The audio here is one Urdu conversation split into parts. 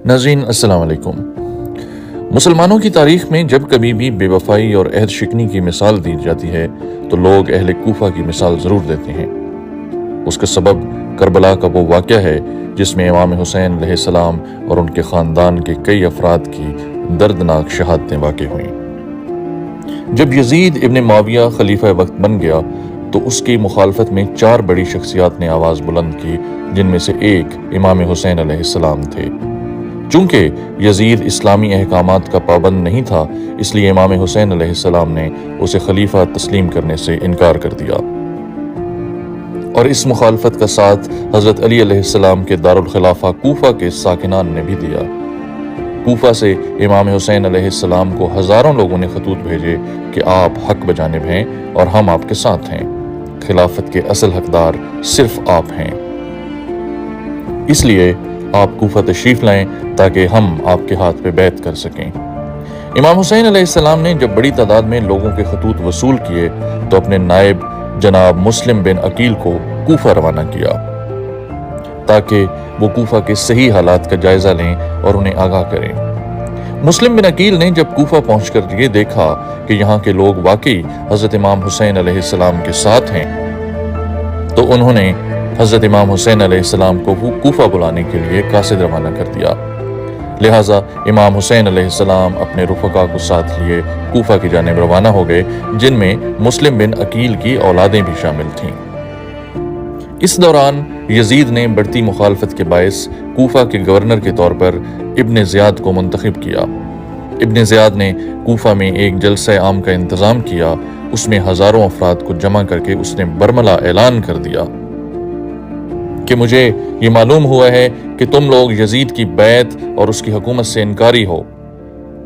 ناظرین السلام علیکم۔ مسلمانوں کی تاریخ میں جب کبھی بھی بے وفائی اور عہد شکنی کی مثال دی جاتی ہے تو لوگ اہل کوفہ کی مثال ضرور دیتے ہیں۔ اس کا سبب کربلا کا وہ واقعہ ہے جس میں امام حسین علیہ السلام اور ان کے خاندان کے کئی افراد کی دردناک شہادتیں واقع ہوئیں۔ جب یزید ابن معاویہ خلیفہ وقت بن گیا تو اس کی مخالفت میں 4 بڑی شخصیات نے آواز بلند کی، جن میں سے ایک امام حسین علیہ السلام تھے۔ چونکہ یزید اسلامی احکامات کا پابند نہیں تھا، اس لیے امام حسین علیہ السلام نے اسے خلیفہ تسلیم کرنے سے انکار کر دیا، اور اس مخالفت کا ساتھ حضرت علی علیہ السلام کے دارالخلافہ کوفہ کے ساکنان نے بھی دیا۔ کوفہ سے امام حسین علیہ السلام کو ہزاروں لوگوں نے خطوط بھیجے کہ آپ حق بجانب ہیں اور ہم آپ کے ساتھ ہیں، خلافت کے اصل حقدار صرف آپ ہیں، اس لیے آپ کوفہ تشریف لائیں تاکہ ہم آپ کے ہاتھ پہ بیعت کر سکیں۔ امام حسین علیہ السلام نے جب بڑی تعداد میں لوگوں کے خطوط وصول کیے تو اپنے نائب جناب مسلم بن عقیل کو کوفہ روانہ کیا تاکہ وہ کوفہ کے صحیح حالات کا جائزہ لیں اور انہیں آگاہ کریں۔ مسلم بن عقیل نے جب کوفہ پہنچ کر یہ دیکھا کہ یہاں کے لوگ واقعی حضرت امام حسین علیہ السلام کے ساتھ ہیں تو انہوں نے حضرت امام حسین علیہ السلام کو کوفہ بلانے کے لیے قاصد روانہ کر دیا۔ لہٰذا امام حسین علیہ السلام اپنے رفقا کو ساتھ لیے کوفہ کی جانب روانہ ہو گئے، جن میں مسلم بن عقیل کی اولادیں بھی شامل تھیں۔ اس دوران یزید نے بڑھتی مخالفت کے باعث کوفہ کے گورنر کے طور پر ابن زیاد کو منتخب کیا۔ ابن زیاد نے کوفہ میں ایک جلسہ عام کا انتظام کیا، اس میں ہزاروں افراد کو جمع کر کے اس نے برملا اعلان کر دیا کہ مجھے یہ معلوم ہوا ہے کہ تم لوگ یزید کی بیعت اور اس کی حکومت سے انکاری ہو،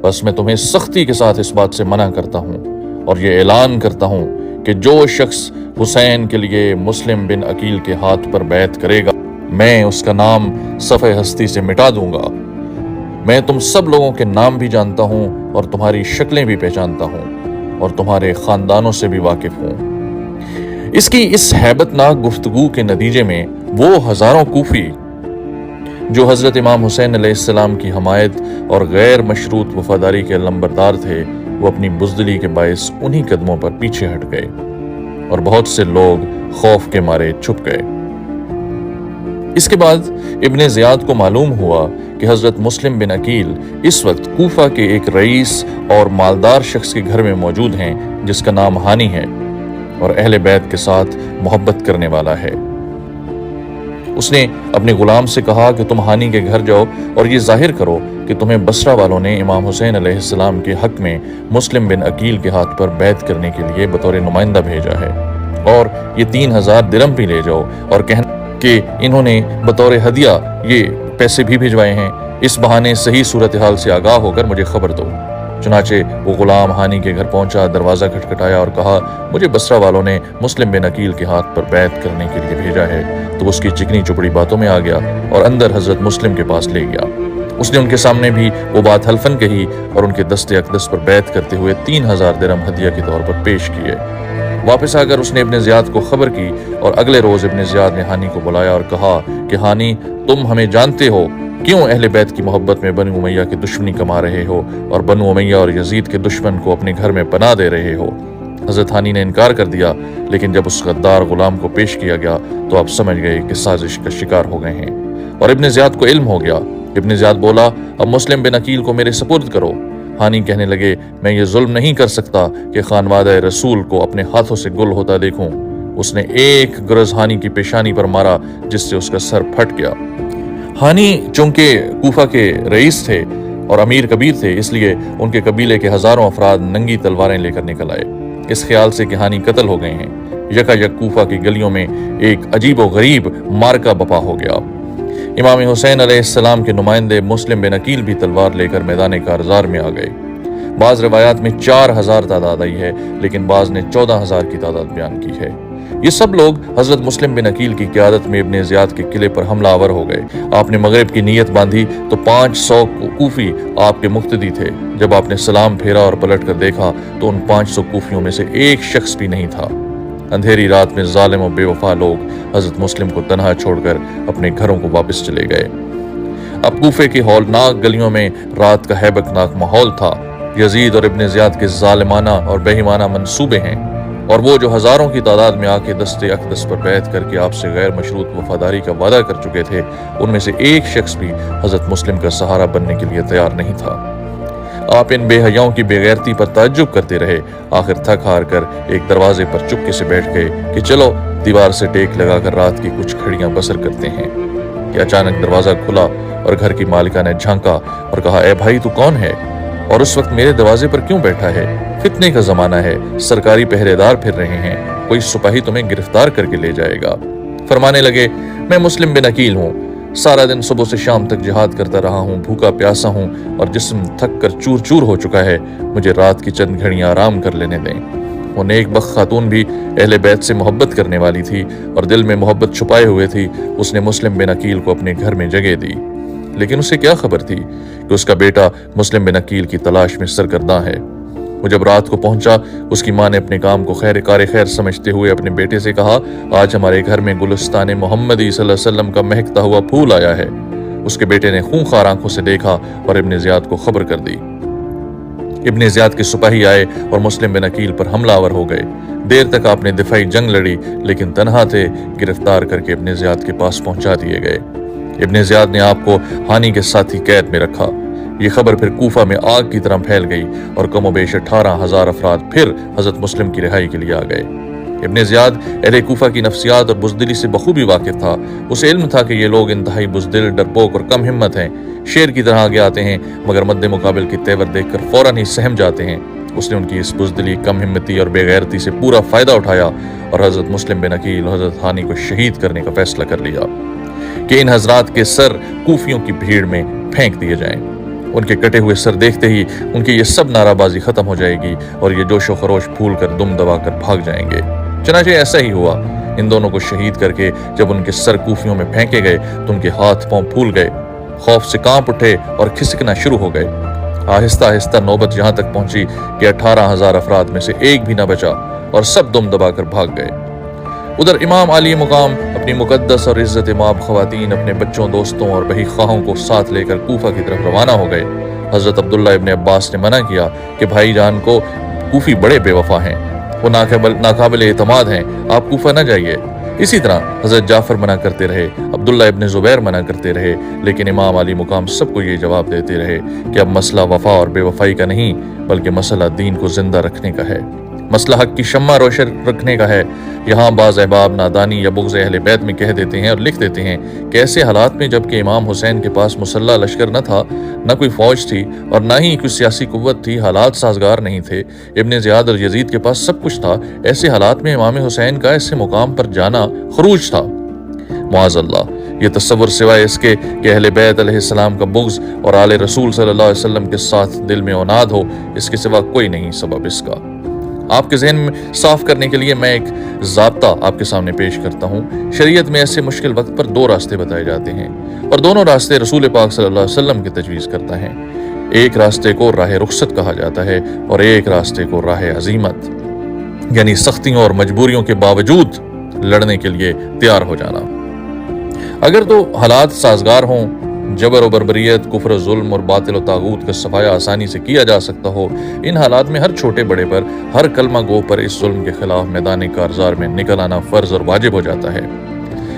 بس میں تمہیں سختی کے ساتھ اس بات سے منع کرتا ہوں اور یہ اعلان کرتا ہوں کہ جو شخص حسین کے لیے مسلم بن عقیل کے ہاتھ پر بیعت کرے گا، میں اس کا نام صفحہ ہستی سے مٹا دوں گا۔ میں تم سب لوگوں کے نام بھی جانتا ہوں اور تمہاری شکلیں بھی پہچانتا ہوں اور تمہارے خاندانوں سے بھی واقف ہوں۔ اس کی اس ہیبت ناک گفتگو کے نتیجے میں وہ ہزاروں کوفی جو حضرت امام حسین علیہ السلام کی حمایت اور غیر مشروط وفاداری کے علمبردار تھے، وہ اپنی بزدلی کے باعث انہی قدموں پر پیچھے ہٹ گئے اور بہت سے لوگ خوف کے مارے چھپ گئے۔ اس کے بعد ابن زیاد کو معلوم ہوا کہ حضرت مسلم بن عقیل اس وقت کوفہ کے ایک رئیس اور مالدار شخص کے گھر میں موجود ہیں جس کا نام ہانی ہے اور اہل بیت کے ساتھ محبت کرنے والا ہے۔ اس نے اپنے غلام سے کہا کہ تم ہانی کے گھر جاؤ اور یہ ظاہر کرو کہ تمہیں بصرہ والوں نے امام حسین علیہ السلام کے حق میں مسلم بن عقیل کے ہاتھ پر بیعت کرنے کے لیے بطور نمائندہ بھیجا ہے، اور یہ 3000 درم بھی لے جاؤ اور کہنا کہ انہوں نے بطور ہدیہ یہ پیسے بھی بھیجوائے ہیں، اس بہانے صحیح صورتحال سے آگاہ ہو کر مجھے خبر دو۔ چنانچہ وہ غلام ہانی کے گھر پہنچا، دروازہ کھٹکھٹایا اور کہا مجھے بصرہ والوں نے مسلم بن عقیل کے ہاتھ پر بیعت کرنے کے لیے بھیجا ہے۔ تو اس کی چکنی چپڑی باتوں میں آ گیا اور اندر حضرت مسلم کے پاس لے گیا۔ اس نے ان کے سامنے بھی وہ بات حلفاً کہی اور ان کے دست اقدس پر بیعت کرتے ہوئے 3000 درم ہدیہ کے طور پر پیش کیے۔ واپس آ کر اس نے ابن زیاد کو خبر کی اور اگلے روز ابن زیاد نے ہانی کو بلایا اور کہا کہ ہانی، تم ہمیں جانتے ہو، کیوں اہل بیت کی محبت میں بنو امیہ کی دشمنی کما رہے ہو اور بنو امیہ اور یزید کے دشمن کو اپنے گھر میں پناہ دے رہے ہو؟ حضرت ہانی نے انکار کر دیا، لیکن جب اس غدار غلام کو پیش کیا گیا تو آپ سمجھ گئے کہ سازش کا شکار ہو گئے ہیں، اور ابن زیاد کو علم ہو گیا۔ ابن زیاد بولا اب مسلم بن عقیل کو میرے سپرد کرو۔ ہانی کہنے لگے میں یہ ظلم نہیں کر سکتا کہ خانوادہ رسول کو اپنے ہاتھوں سے گل ہوتا دیکھوں۔ اس نے ایک گرز ہانی کی پیشانی پر مارا جس سے اس کا سر پھٹ گیا۔ ہانی چونکہ کوفہ کے رئیس تھے اور امیر کبیر تھے، اس لیے ان کے قبیلے کے ہزاروں افراد ننگی تلواریں لے کر نکل آئے، اس خیال سے کہ ہانی قتل ہو گئے ہیں۔ یکا یک کوفہ کی گلیوں میں ایک عجیب و غریب مارکا بپا ہو گیا۔ امام حسین علیہ السلام کے نمائندے مسلم بن عقیل بھی تلوار لے کر میدان کارزار میں آ گئے۔ بعض روایات میں 4000 تعداد آئی ہے، لیکن بعض نے 14000 کی تعداد بیان کی ہے۔ یہ سب لوگ حضرت مسلم بن عقیل کی قیادت میں ابن زیاد کے قلعے پر حملہ آور ہو گئے۔ آپ نے مغرب کی نیت باندھی تو 500 کوفی آپ کے مقتدی تھے۔ جب آپ نے سلام پھیرا اور پلٹ کر دیکھا تو ان 500 کوفیوں میں سے ایک شخص بھی نہیں تھا۔ اندھیری رات میں ظالم و بے وفا لوگ حضرت مسلم کو تنہا چھوڑ کر اپنے گھروں کو واپس چلے گئے۔ اب کوفے کی ہولناک گلیوں میں رات کا ہیبتناک ماحول تھا۔ یزید اور ابن زیاد کے ظالمانہ اور بے ایمانہ منصوبے ہیں، اور وہ جو ہزاروں کی تعداد میں آ کے دستے اقدس پر بیعت کر کے آپ سے غیر مشروط وفاداری کا وعدہ کر چکے تھے، ان میں سے ایک شخص بھی حضرت مسلم کا سہارا بننے کے لیے تیار نہیں تھا۔ آپ ان بے حیاؤں کی بے غیرتی پر تعجب کرتے رہے، آخر تھک ہار کر ایک دروازے پر چپکے سے بیٹھ گئے کہ چلو دیوار سے ٹیک لگا کر رات کی کچھ گھڑیاں بسر کرتے ہیں، کہ اچانک دروازہ کھلا اور گھر کی مالکہ نے جھانکا اور کہا، اے بھائی تو کون ہے اور اس وقت میرے دروازے پر کیوں بیٹھا ہے؟ فتنے کا زمانہ ہے، سرکاری پہرے دار پھر رہے ہیں، کوئی سپاہی تمہیں گرفتار کر کے لے جائے گا۔ فرمانے لگے، میں مسلم بن عقیل ہوں، سارا دن صبح سے شام تک جہاد کرتا رہا ہوں، بھوکا پیاسا ہوں اور جسم تھک کر چور چور ہو چکا ہے، مجھے رات کی چند گھڑیاں آرام کر لینے دیں۔ وہ نیک بخت خاتون بھی اہل بیت سے محبت کرنے والی تھی اور دل میں محبت چھپائے ہوئے تھی۔ اس نے مسلم بن عقیل کو اپنے گھر میں جگہ دی، لیکن اسے کیا خبر تھی کہ اس کا بیٹا مسلم بن عقیل کی تلاش میں سرگرداں ہے۔ وہ جب رات کو پہنچا، اس کی ماں نے اپنے کام کو کار خیر سمجھتے ہوئے اپنے بیٹے سے کہا، آج ہمارے گھر میں گلستان محمدی صلی اللہ علیہ وسلم کا مہکتا ہوا پھول آیا ہے۔ اس کے بیٹے نے خونخوار آنکھوں سے دیکھا اور ابن زیاد کو خبر کر دی۔ ابن زیاد کے سپاہی آئے اور مسلم بن عقیل پر حملہ آور ہو گئے۔ دیر تک آپ نے دفاعی جنگ لڑی، لیکن تنہا تھے، گرفتار کر کے ابن زیاد کے پاس پہنچا دیے گئے۔ ابن زیاد نے آپ کو ہانی کے ساتھی قید میں رکھا۔ یہ خبر پھر کوفہ میں آگ کی طرح پھیل گئی اور کم و بیش 18,000 افراد پھر حضرت مسلم کی رہائی کے لیے آ گئے۔ ابن زیاد اہل کوفہ کی نفسیات اور بزدلی سے بخوبی واقف تھا۔ اسے علم تھا کہ یہ لوگ انتہائی بزدل، ڈرپوک اور کم ہمت ہیں، شیر کی طرح آگے آتے ہیں مگر مد مقابل کی تیور دیکھ کر فوراً ہی سہم جاتے ہیں۔ اس نے ان کی اس بزدلی، کم ہمتی اور بے غیرتی سے پورا فائدہ اٹھایا اور حضرت مسلم بن عقیل اور حضرت ہانی کو شہید کرنے کا فیصلہ کر لیا کہ ان حضرات کے سر کوفیوں کی بھیڑ میں پھینک دیے جائیں۔ ان کے کٹے ہوئے سر دیکھتے ہی ان کی یہ سب نعرہ بازی ختم ہو جائے گی اور یہ جوش و خروش پھول کر دم دبا کر بھاگ جائیں گے۔ چنانچہ ایسا ہی ہوا۔ ان دونوں کو شہید کر کے جب ان کے سر کوفیوں میں پھینکے گئے تو ان کے ہاتھ پاؤں پھول گئے، خوف سے کانپ اٹھے اور کھسکنا شروع ہو گئے۔ آہستہ آہستہ نوبت یہاں تک پہنچی کہ 18,000 افراد میں سے ایک بھی نہ بچا اور سب دم دبا کر بھاگ گئے۔ ادھر امام علی مقام اپنی مقدس اور عزت مآب خواتین، اپنے بچوں، دوستوں اور بہی خواہوں کو ساتھ لے کر کوفہ کی طرف روانہ ہو گئے۔ حضرت عبداللہ ابن عباس نے منع کیا کہ بھائی جان کو کوفی بڑے بے وفا ہیں، وہ ناقابل اعتماد ہیں، آپ کوفہ نہ جائیے۔ اسی طرح حضرت جعفر منع کرتے رہے، عبداللہ ابن زبیر منع کرتے رہے، لیکن امام علی مقام سب کو یہ جواب دیتے رہے کہ اب مسئلہ وفا اور بے وفائی کا نہیں بلکہ مسئلہ دین کو زندہ رکھنے کا ہے، مسئلہ حق کی شمع روشن رکھنے کا ہے۔ یہاں بعض احباب نادانی یا بغض اہل بیت میں کہہ دیتے ہیں اور لکھ دیتے ہیں کہ ایسے حالات میں جب کہ امام حسین کے پاس مسلح لشکر نہ تھا، نہ کوئی فوج تھی اور نہ ہی کوئی سیاسی قوت تھی، حالات سازگار نہیں تھے، ابن زیاد اور یزید کے پاس سب کچھ تھا، ایسے حالات میں امام حسین کا ایسے مقام پر جانا خروج تھا۔ معاذ اللہ، یہ تصور سوائے اس کے کہ اہل بیت علیہ السلام کا بغض اور آل رسول صلی اللہ علیہ وسلم کے ساتھ دل میں عناد ہو، اس کے سوا کوئی نہیں سبب اس کا۔ آپ کے ذہن میں صاف کرنے کے لیے میں ایک ضابطہ آپ کے سامنے پیش کرتا ہوں۔ شریعت میں ایسے مشکل وقت پر 2 راستے بتائے جاتے ہیں اور دونوں راستے رسول پاک صلی اللہ علیہ وسلم کی تجویز کرتا ہے۔ ایک راستے کو راہ رخصت کہا جاتا ہے اور ایک راستے کو راہ عزیمت، یعنی سختیوں اور مجبوریوں کے باوجود لڑنے کے لیے تیار ہو جانا۔ اگر تو حالات سازگار ہوں، جبر و بربریت، کفر و ظلم اور باطل و طاغوت کا صفایا آسانی سے کیا جا سکتا ہو، ان حالات میں ہر چھوٹے بڑے پر، ہر کلمہ گو پر اس ظلم کے خلاف میدان کارزار میں نکل آنا فرض اور واجب ہو جاتا ہے۔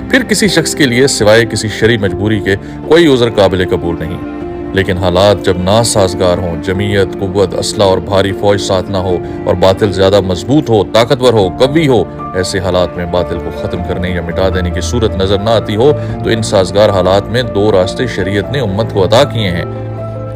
پھر کسی شخص کے لیے سوائے کسی شرعی مجبوری کے کوئی عذر قابل قبول نہیں۔ لیکن حالات جب ناسازگار ہوں، جمعیت، قوت، اسلحہ اور بھاری فوج ساتھ نہ ہو اور باطل زیادہ مضبوط ہو، طاقتور ہو، قوی ہو، ایسے حالات میں باطل کو ختم کرنے یا مٹا دینے کی صورت نظر نہ آتی ہو تو ان سازگار حالات میں 2 راستے شریعت نے امت کو عطا کیے ہیں۔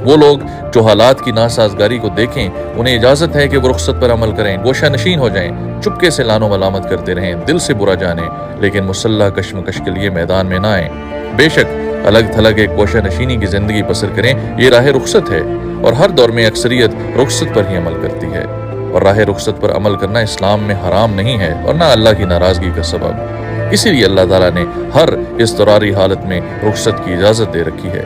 وہ لوگ جو حالات کی ناسازگاری کو دیکھیں، انہیں اجازت ہے کہ وہ رخصت پر عمل کریں، گوشہ نشین ہو جائیں، چپکے سے لان و ملامت کرتے رہیں، دل سے برا جانیں، لیکن مسلح کشمکش کے لیے میدان میں نہ آئیں۔ بے شک الگ تھلگ ایک گوشہ نشینی کی زندگی بسر کریں، یہ راہ رخصت ہے، اور ہر دور میں اکثریت رخصت پر ہی عمل کرتی ہے، اور راہ رخصت پر عمل کرنا اسلام میں حرام نہیں ہے اور نہ اللہ کی ناراضگی کا سبب۔ اسی لیے اللہ تعالیٰ نے ہر اضطراری حالت میں رخصت کی اجازت دے رکھی ہے۔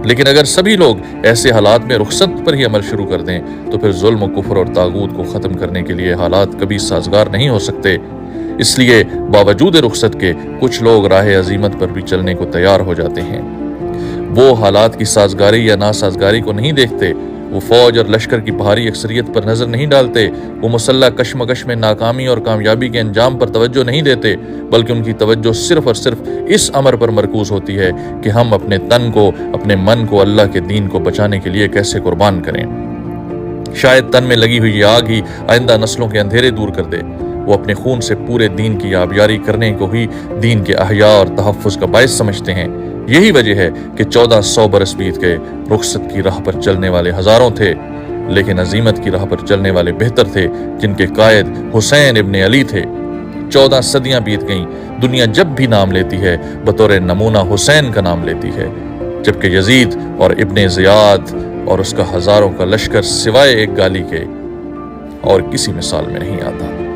لیکن اگر سبھی لوگ ایسے حالات میں رخصت پر ہی عمل شروع کر دیں تو پھر ظلم و کفر اور طاغوت کو ختم کرنے کے لیے حالات کبھی سازگار نہیں ہو سکتے۔ اس لیے باوجود رخصت کے کچھ لوگ راہ عزیمت پر بھی چلنے کو تیار ہو جاتے ہیں۔ وہ حالات کی سازگاری یا ناسازگاری کو نہیں دیکھتے، وہ فوج اور لشکر کی بھاری اکثریت پر نظر نہیں ڈالتے، وہ مسلح کشمکش میں ناکامی اور کامیابی کے انجام پر توجہ نہیں دیتے، بلکہ ان کی توجہ صرف اور صرف اس امر پر مرکوز ہوتی ہے کہ ہم اپنے تن کو، اپنے من کو اللہ کے دین کو بچانے کے لیے کیسے قربان کریں۔ شاید تن میں لگی ہوئی یہ آگ ہی آئندہ نسلوں کے اندھیرے دور کر دے۔ وہ اپنے خون سے پورے دین کی آبیاری کرنے کو ہی دین کے احیاء اور تحفظ کا باعث سمجھتے ہیں۔ یہی وجہ ہے کہ 1400 برس بیت گئے، رخصت کی راہ پر چلنے والے ہزاروں تھے، لیکن عزیمت کی راہ پر چلنے والے بہتر تھے، جن کے قائد حسین ابن علی تھے۔ 14 صدیاں بیت گئیں، دنیا جب بھی نام لیتی ہے بطور نمونہ حسین کا نام لیتی ہے، جبکہ یزید اور ابن زیاد اور اس کا ہزاروں کا لشکر سوائے ایک گالی کے اور کسی مثال میں نہیں آتا۔